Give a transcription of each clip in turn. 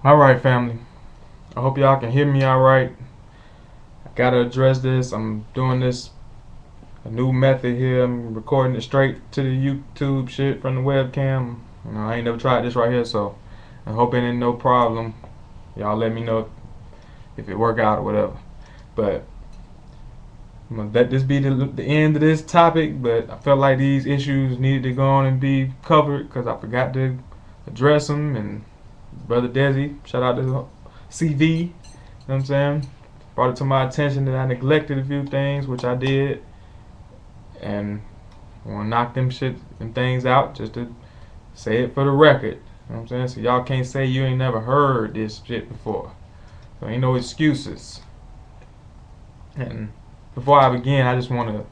Alright, family. I hope y'all can hear me alright. I gotta address this. I'm doing this a new method here. I'm recording it straight to the YouTube shit from the webcam. I ain't never tried this right here, so I hope it ain't no problem. Y'all let me know if it work out or whatever. But I'm gonna let this be the end of this topic, but I felt like these issues needed to go on and be covered because I forgot to address them. And Brother Desi, shout out to CV, you know what I'm saying? Brought it to my attention that I neglected a few things, which I did, and I want to knock them things out just to say it for the record. You know what I'm saying? So y'all can't say you ain't never heard this shit before. So ain't no excuses. And before I begin, I just want to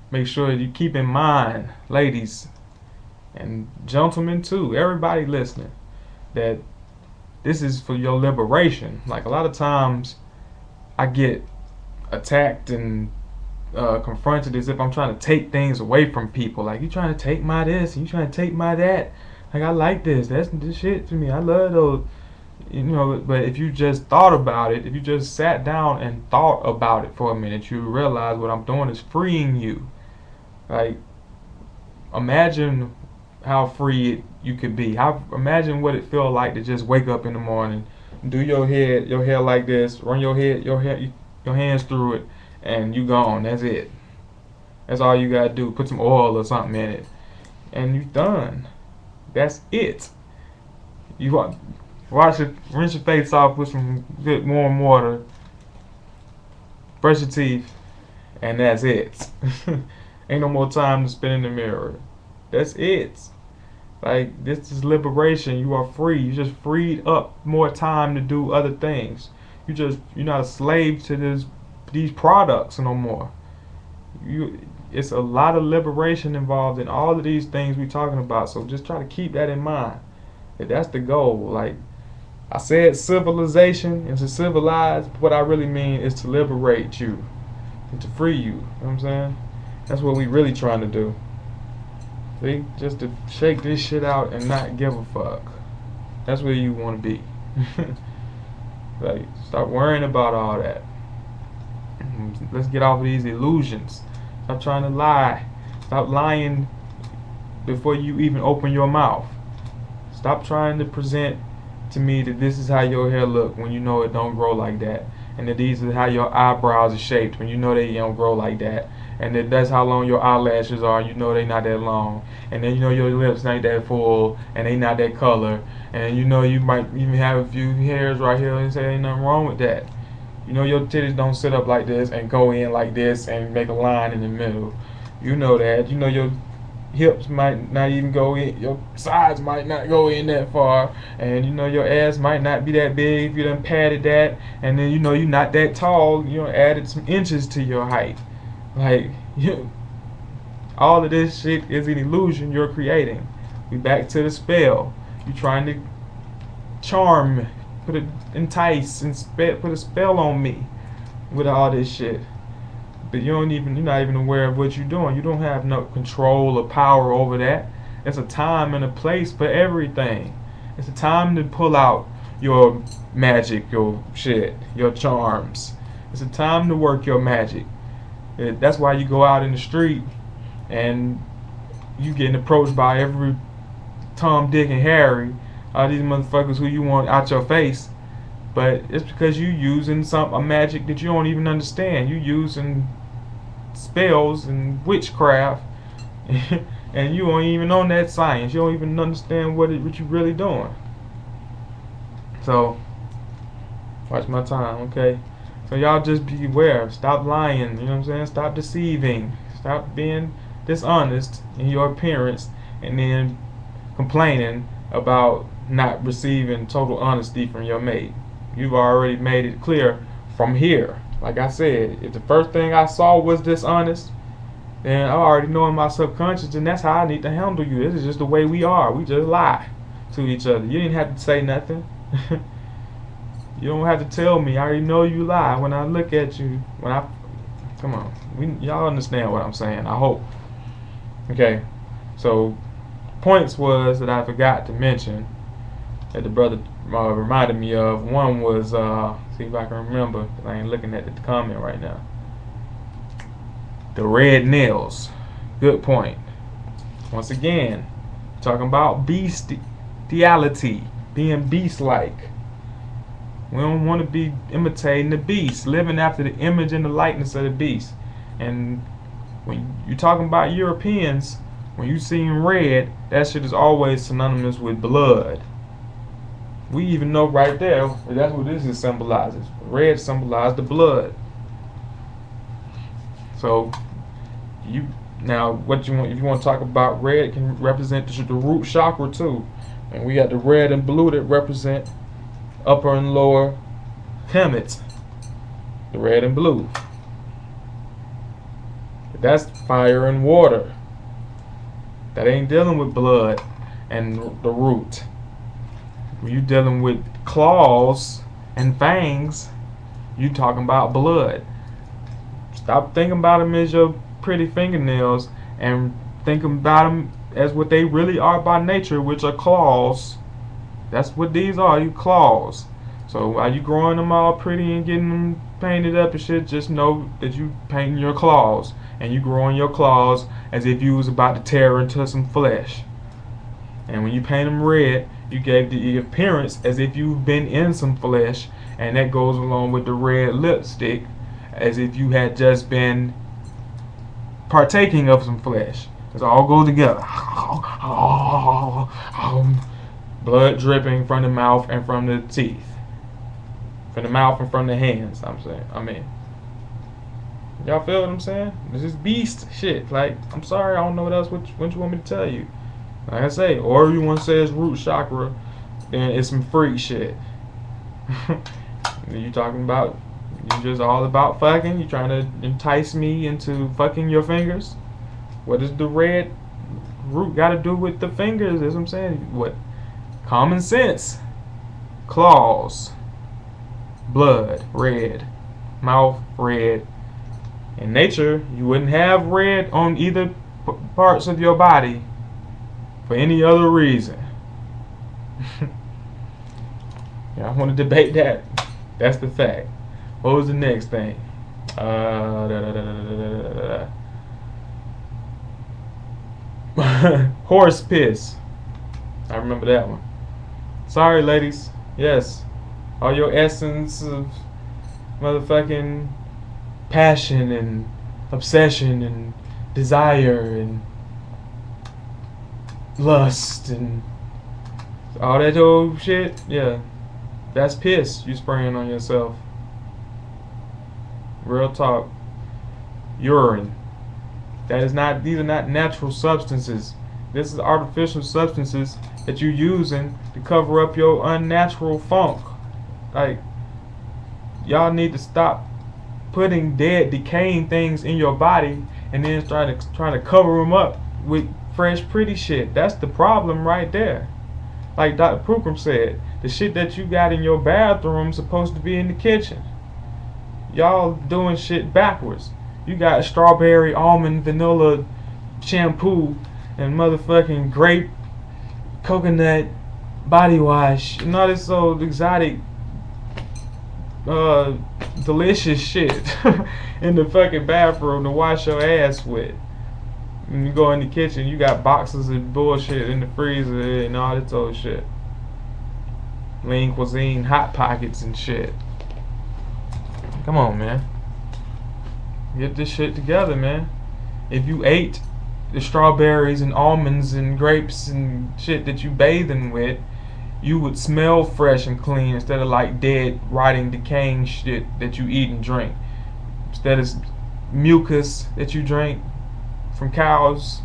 make sure you keep in mind, ladies and gentlemen too, everybody listening, that this is for your liberation. Like a lot of times, I get attacked and confronted as if I'm trying to take things away from people. Like, you trying to take my this, and you trying to take my that. Like, I like this. That's this shit to me. I love those. But if you just thought about it, if you just sat down and thought about it for a minute, you realize what I'm doing is freeing you. Like, imagine how free you could be. Imagine what it feel like to just wake up in the morning, do your hair like this, run your hands through it, and you gone. That's it. That's all you gotta do. Put some oil or something in it, and you done. That's it. You want rinse your face off with some good warm water, brush your teeth, and that's it. Ain't no more time to spend in the mirror. That's it. Like, this is liberation. You are free. You just freed up more time to do other things. You're not a slave to these products no more. It's a lot of liberation involved in all of these things we're talking about. So just try to keep that in mind. That's the goal. Like I said, civilization and to civilize. What I really mean is to liberate you and to free you. You know what I'm saying? That's what we really trying to do. See, just to shake this shit out and not give a fuck. That's where you want to be. Like, stop worrying about all that. Let's get off of these illusions. Stop trying to lie. Stop lying before you even open your mouth. Stop trying to present to me that this is how your hair look when you know it don't grow like that, and that these are how your eyebrows are shaped when you know they don't grow like that, and that's how long your eyelashes are, you know they not that long, and then you know your lips ain't that full and they not that color, and you know you might even have a few hairs right here and say ain't nothing wrong with that. You know your titties don't sit up like this and go in like this and make a line in the middle. You know that. You know your hips might not even go in, your sides might not go in that far, and you know your ass might not be that big if you done padded that, and then you know you're not that tall, you know, added some inches to your height. Like, all of this shit is an illusion you're creating. We back to the spell. You trying to charm, entice and put a spell on me with all this shit. But you're not even aware of what you're doing. You don't have no control or power over that. It's a time and a place for everything. It's a time to pull out your magic, your shit, your charms. It's a time to work your magic. That's why you go out in the street and you getting approached by every Tom, Dick, and Harry, all these motherfuckers who you want out your face. But it's because you using a magic that you don't even understand. You using spells and witchcraft, and you don't even know that science. You don't even understand what you really doing. So watch my time, okay? So y'all just be aware. Stop lying. You know what I'm saying? Stop deceiving. Stop being dishonest in your appearance, and then complaining about not receiving total honesty from your mate. You've already made it clear from here. Like I said, if the first thing I saw was dishonest, then I already know in my subconscious, and that's how I need to handle you. This is just the way we are. We just lie to each other. You didn't have to say nothing. You don't have to tell me. I already know you lie when I look at you. Come on. Y'all understand what I'm saying, I hope. Okay. So, points was that I forgot to mention that the brother reminded me of. One was, see if I can remember, 'cause I ain't looking at the comment right now. The red nails. Good point. Once again, talking about bestiality, being beast-like. We don't want to be imitating the beast, living after the image and the likeness of the beast. And when you're talking about Europeans, when you see red, that shit is always synonymous with blood. We even know right there that's what this is symbolizes. Red symbolizes the blood. So you now what you want, if you want to talk about red, it can represent the root chakra too. And we got the red and blue that represent upper and lower hemites. The red and blue. That's fire and water. That ain't dealing with blood and the root. When you dealing with claws and fangs, you talking about blood. Stop thinking about them as your pretty fingernails and think about them as what they really are by nature, which are claws. That's what these are, you claws. So while you growing them all pretty and getting them painted up and shit, just know that you painting your claws. And you growing your claws as if you was about to tear into some flesh. And when you paint them red, you gave the appearance as if you've been in some flesh. And that goes along with the red lipstick, as if you had just been partaking of some flesh. It all goes together. Blood dripping from the mouth and from the teeth. From the mouth and from the hands, y'all feel what I'm saying? This is beast shit. Like, I'm sorry, I don't know what else what you want me to tell you. Like I say, or you want to say it's root chakra, then it's some freak shit. You talking about, you just all about fucking? You trying to entice me into fucking your fingers? What does the red root got to do with the fingers? That's what I'm saying. What? Common sense. Claws. Blood. Red. Mouth. Red. In nature, you wouldn't have red on either parts of your body for any other reason. Yeah, I want to debate that. That's the fact. What was the next thing? Horse piss. I remember that one. Sorry, ladies. Yes, all your essence of motherfucking passion and obsession and desire and lust and all that old shit, yeah, that's piss you spraying on yourself. Real talk. Urine. That is not, these are not natural substances. This is artificial substances that you're using to cover up your unnatural funk. Like, y'all need to stop putting dead, decaying things in your body and then trying to cover them up with fresh, pretty shit. That's the problem right there. Like Dr. Pookrum said, the shit that you got in your bathroom is supposed to be in the kitchen. Y'all doing shit backwards. You got strawberry, almond, vanilla shampoo and motherfucking grape, coconut body wash and all this so exotic delicious shit in the fucking bathroom to wash your ass with. When you go in the kitchen, you got boxes of bullshit in the freezer and all that old shit. Lean cuisine, hot pockets and shit. Come on, man. Get this shit together, man. If you ate the strawberries and almonds and grapes and shit that you bathing with, you would smell fresh and clean instead of like dead, rotting, decaying shit that you eat and drink. Instead of mucus that you drink from cows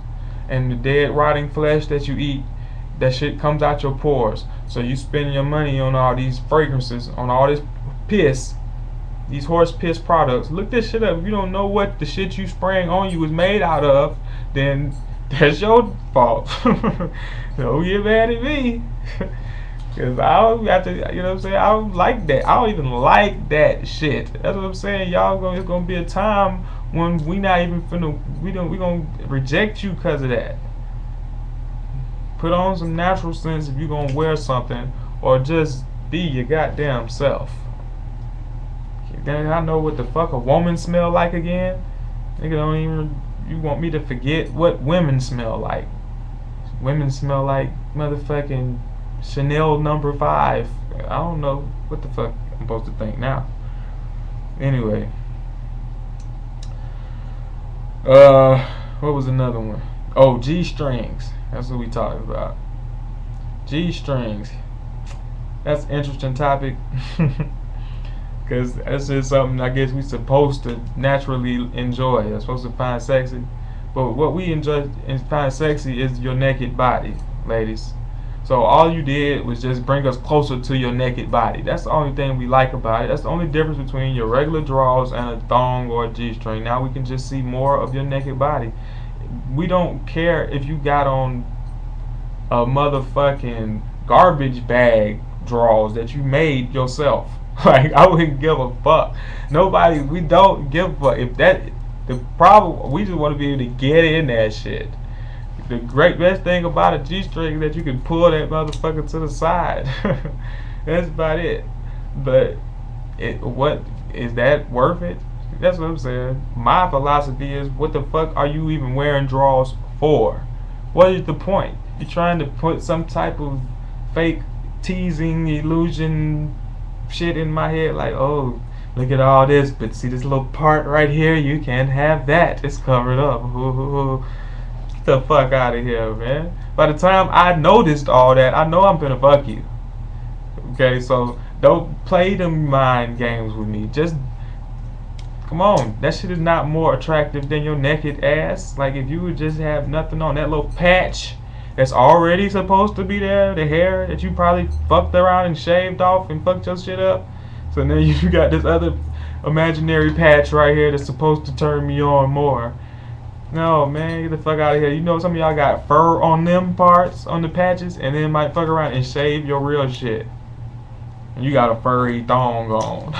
and the dead, rotting flesh that you eat, that shit comes out your pores. So you spend your money on all these fragrances, on all this piss, these horse piss products. Look this shit up. If you don't know what the shit you spraying on you is made out of, then that's your fault. Don't get mad at me. Cause I don't have to, you know what I'm saying? I don't like that. I don't even like that shit. That's what I'm saying. It's gonna be a time when we not even finna, we gonna reject you because of that. Put on some natural sense if you gonna wear something or just be your goddamn self. Then I know what the fuck a woman smell like again. Nigga don't even. You want me to forget what women smell like? Women smell like motherfucking Chanel #5. I don't know what the fuck I'm supposed to think now. Anyway, what was another one? Oh, G strings. That's what we talking about. G strings. That's an interesting topic. Because that's just something I guess we supposed to naturally enjoy. We're supposed to find sexy. But what we enjoy and find sexy is your naked body, ladies. So all you did was just bring us closer to your naked body. That's the only thing we like about it. That's the only difference between your regular drawers and a thong or a G-string. Now we can just see more of your naked body. We don't care if you got on a motherfucking garbage bag drawers that you made yourself. Like, I wouldn't give a fuck. Nobody, we don't give a fuck. If that, the problem, we just want to be able to get in that shit. The great best thing about a G-string is that you can pull that motherfucker to the side. That's about it. But what is that worth it? That's what I'm saying. My philosophy is, what the fuck are you even wearing drawers for? What is the point? You're trying to put some type of fake teasing illusion shit in my head, like, oh, look at all this, but see this little part right here, you can't have that, it's covered up. Ooh. Get the fuck out of here, man. By the time I noticed all that, I know I'm gonna fuck you. Okay, so don't play them mind games with me. Just come on. That shit is not more attractive than your naked ass. Like, if you would just have nothing on, that little patch that's already supposed to be there, the hair that you probably fucked around and shaved off and fucked your shit up. So now you got this other imaginary patch right here that's supposed to turn me on more. No, man, get the fuck out of here. You know some of y'all got fur on them parts, on the patches, and then might fuck around and shave your real shit. And you got a furry thong on.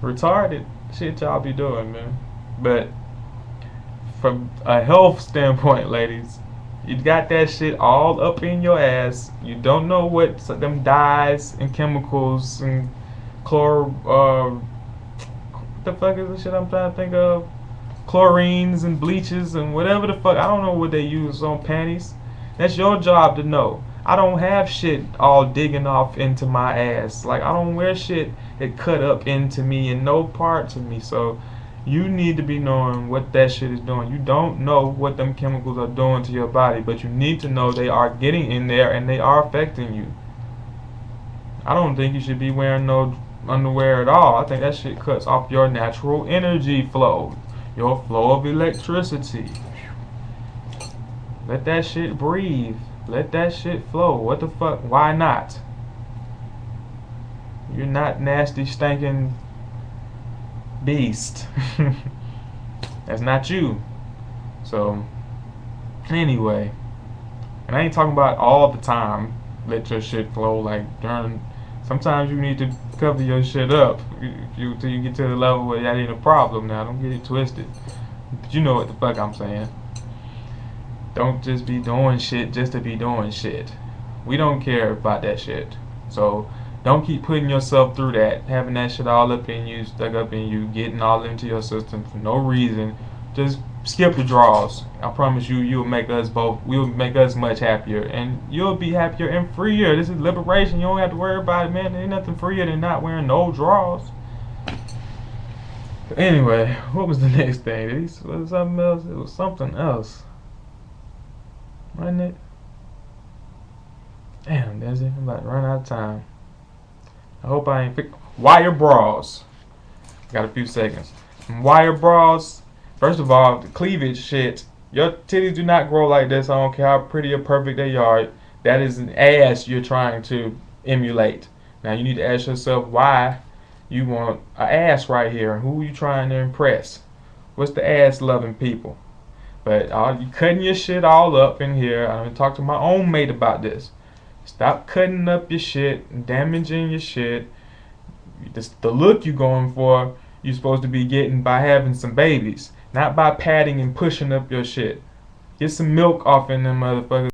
Retarded shit y'all be doing, man. But from a health standpoint, ladies, you got that shit all up in your ass. You don't know what them dyes and chemicals and what the fuck is the shit I'm trying to think of? Chlorines and bleaches and whatever the fuck. I don't know what they use on panties. That's your job to know. I don't have shit all digging off into my ass. Like, I don't wear shit that cut up into me in no parts of me. So you need to be knowing what that shit is doing. You don't know what them chemicals are doing to your body, but you need to know they are getting in there and they are affecting you. I don't think you should be wearing no underwear at all. I think that shit cuts off your natural energy flow, your flow of electricity. Let that shit breathe. Let that shit flow. What the fuck? Why not? You're not nasty, stinking beast. That's not you. So anyway, and I ain't talking about all the time. Let your shit flow. Like, during, sometimes you need to cover your shit up till you get to the level where that ain't a problem. Now, don't get it twisted. But you know what the fuck I'm saying. Don't just be doing shit just to be doing shit. We don't care about that shit. So don't keep putting yourself through that, having that shit all up in you, stuck up in you, getting all into your system for no reason. Just skip the draws. I promise you, we'll make us much happier, and you'll be happier and freer. This is liberation. You don't have to worry about it, man. There ain't nothing freer than not wearing no draws. Anyway, what was the next thing? Was something else? It was something else, wasn't it? Damn, Desi, I'm about to run out of time. I hope I ain't wire bras. Got a few seconds. Wire bras. First of all, the cleavage shit. Your titties do not grow like this. I don't care how pretty or perfect they are. That is an ass you're trying to emulate. Now you need to ask yourself why you want an ass right here. Who are you trying to impress? What's the ass loving people? But you cutting your shit all up in here. I'm gonna talk to my own mate about this. Stop cutting up your shit and damaging your shit. The look you're going for, you're supposed to be getting by having some babies, not by padding and pushing up your shit. Get some milk off in them motherfuckers.